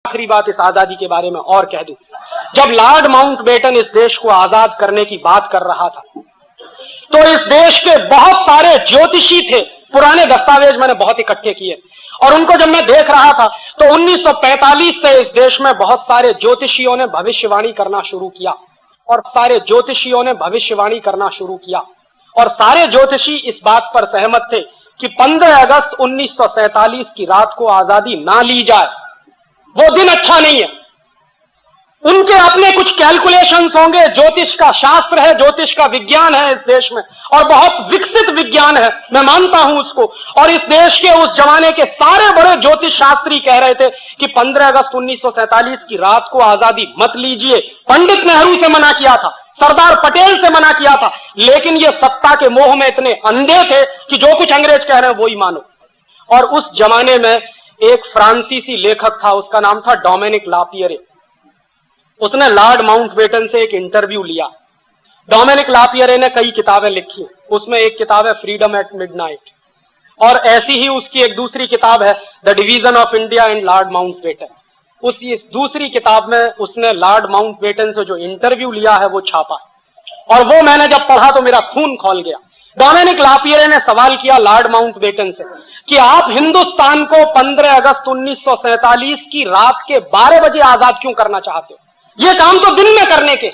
आखिरी बात इस आजादी के बारे में और कह दूं, जब लॉर्ड माउंटबेटन इस देश को आजाद करने की बात कर रहा था तो इस देश के बहुत सारे ज्योतिषी थे, पुराने दस्तावेज मैंने बहुत इकट्ठे किए और उनको जब मैं देख रहा था तो 1945 से इस देश में बहुत सारे ज्योतिषियों ने भविष्यवाणी करना शुरू किया और सारे ज्योतिषी इस बात पर सहमत थे कि 15 अगस्त 1947 की रात को आजादी ना ली जाए, वो दिन अच्छा नहीं है। उनके अपने कुछ कैलकुलेशंस होंगे, ज्योतिष का शास्त्र है, ज्योतिष का विज्ञान है इस देश में और बहुत विकसित विज्ञान है, मैं मानता हूं उसको। और इस देश के उस जमाने के सारे बड़े ज्योतिष शास्त्री कह रहे थे कि 15 अगस्त 1947 की रात को आजादी मत लीजिए। पंडित नेहरू से मना किया था, सरदार पटेल से मना किया था, लेकिन ये सत्ता के मोह में इतने अंधे थे कि जो कुछ अंग्रेज कह रहे हैं वो ही मानो। और उस जमाने में एक फ्रांसीसी लेखक था, उसका नाम था डोमिनिक लापियरे। उसने लॉर्ड माउंटबेटन से एक इंटरव्यू लिया। डोमिनिक लापियरे ने कई किताबें लिखी, उसमें एक किताब है फ्रीडम एट मिडनाइट और ऐसी ही उसकी एक दूसरी किताब है the division of India and Lord Mountbatten. उस दूसरी किताब में उसने लॉर्ड माउंटबेटन से जो इंटरव्यू लिया है वो छापा और वो मैंने जब पढ़ा तो मेरा खून खौल गया। डोमिनिक लापियरे ने सवाल किया लॉर्ड माउंटबेटन से कि आप हिंदुस्तान को 15 अगस्त 1947 की रात के 12 बजे आजाद क्यों करना चाहते हो? ये काम तो दिन में करने के,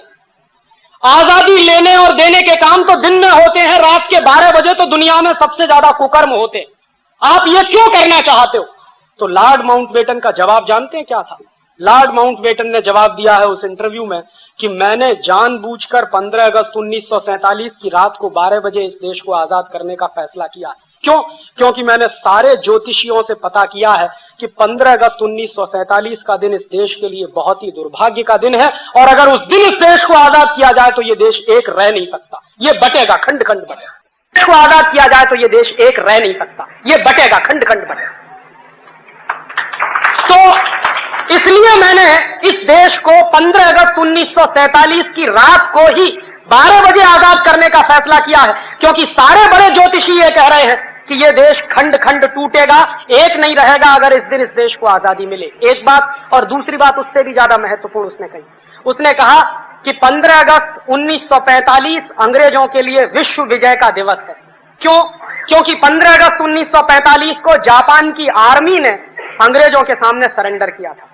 आजादी लेने और देने के काम तो दिन में होते हैं, रात के 12 बजे तो दुनिया में सबसे ज्यादा कुकर्म होते हैं, आप ये क्यों करना चाहते हो? तो लॉर्ड माउंटबेटन का जवाब जानते हैं क्या था? लॉर्ड माउंटबेटन ने जवाब दिया है उस इंटरव्यू में कि मैंने जानबूझकर 15 अगस्त 1947 की रात को 12 बजे इस देश को आजाद करने का फैसला किया। क्यों? क्योंकि मैंने सारे ज्योतिषियों से पता किया है कि 15 अगस्त 1947 का दिन इस देश के लिए बहुत ही दुर्भाग्य का दिन है और अगर उस दिन इस देश को आजाद किया जाए तो ये देश एक रह नहीं सकता, ये बटेगा, खंड खंड बटेगा। देश को आजाद किया जाए तो ये देश एक रह नहीं सकता, ये बटेगा, खंड खंड बटेगा। तो इसलिए मैंने इस देश को 15 अगस्त 1947 की रात को ही 12 बजे आजाद करने का फैसला किया है, क्योंकि सारे बड़े ज्योतिषी ये कह रहे हैं कि ये देश खंड खंड टूटेगा, एक नहीं रहेगा अगर इस दिन इस देश को आजादी मिले। एक बात, और दूसरी बात उससे भी ज्यादा महत्वपूर्ण उसने कही, उसने कहा कि 15 अगस्त 1945 अंग्रेजों के लिए विश्व विजय का दिवस है। क्यों? क्योंकि 15 अगस्त 1945 को जापान की आर्मी ने अंग्रेजों के सामने सरेंडर किया था।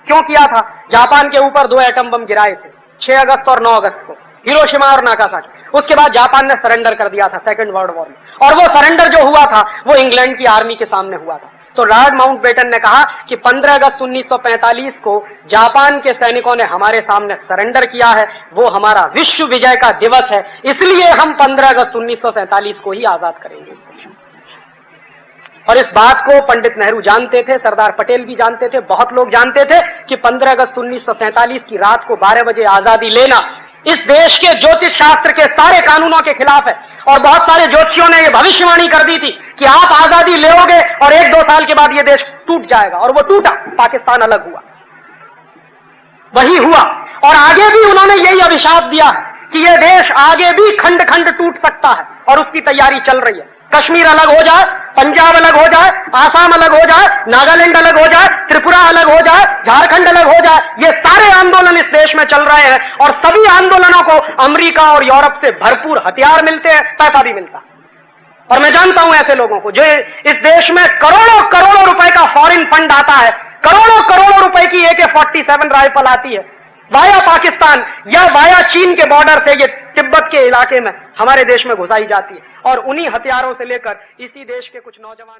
क्यों किया था? जापान के ऊपर 2 एटम बम गिराए थे 6 अगस्त और 9 अगस्त को, हिरोशिमा और नागासाकी। उसके बाद जापान ने सरेंडर कर दिया था सेकेंड वर्ल्ड वॉर में, और वो सरेंडर जो हुआ था वो इंग्लैंड की आर्मी के सामने हुआ था। तो लॉर्ड माउंटबेटन ने कहा कि 15 अगस्त 1945 को जापान के सैनिकों ने हमारे सामने सरेंडर किया है, वो हमारा विश्व विजय का दिवस है, इसलिए हम 15 अगस्त 1947 को ही आजाद करेंगे। और इस बात को पंडित नेहरू जानते थे, सरदार पटेल भी जानते थे, बहुत लोग जानते थे कि 15 अगस्त 1947 की रात को 12 बजे आजादी लेना इस देश के ज्योतिष शास्त्र के सारे कानूनों के खिलाफ है। और बहुत सारे ज्योतिषियों ने यह भविष्यवाणी कर दी थी कि आप आजादी लोगे और 1-2 साल के बाद यह देश टूट जाएगा, और वो टूटा, पाकिस्तान अलग हुआ, वही हुआ। और आगे भी उन्होंने यही अभिशाप दिया कि यह देश आगे भी खंड खंड टूट सकता है, और उसकी तैयारी चल रही है। कश्मीर अलग हो जाए, पंजाब अलग हो जाए, आसाम अलग हो जाए, नागालैंड अलग हो जाए, त्रिपुरा अलग हो जाए, झारखंड अलग हो जाए, ये सारे आंदोलन इस देश में चल रहे हैं और सभी आंदोलनों को अमेरिका और यूरोप से भरपूर हथियार मिलते हैं, पैसा भी मिलता है। और मैं जानता हूं ऐसे लोगों को जो इस देश में करोड़ों करोड़ों रुपए का फॉरेन फंड आता है, करोड़ों करोड़ों रुपए की AK-47 राइफल आती है वाया पाकिस्तान या वाया चीन के बॉर्डर से, ये तिब्बत के इलाके में हमारे देश में घुसाई जाती है, और उन्हीं हथियारों से लेकर इसी देश के कुछ नौजवान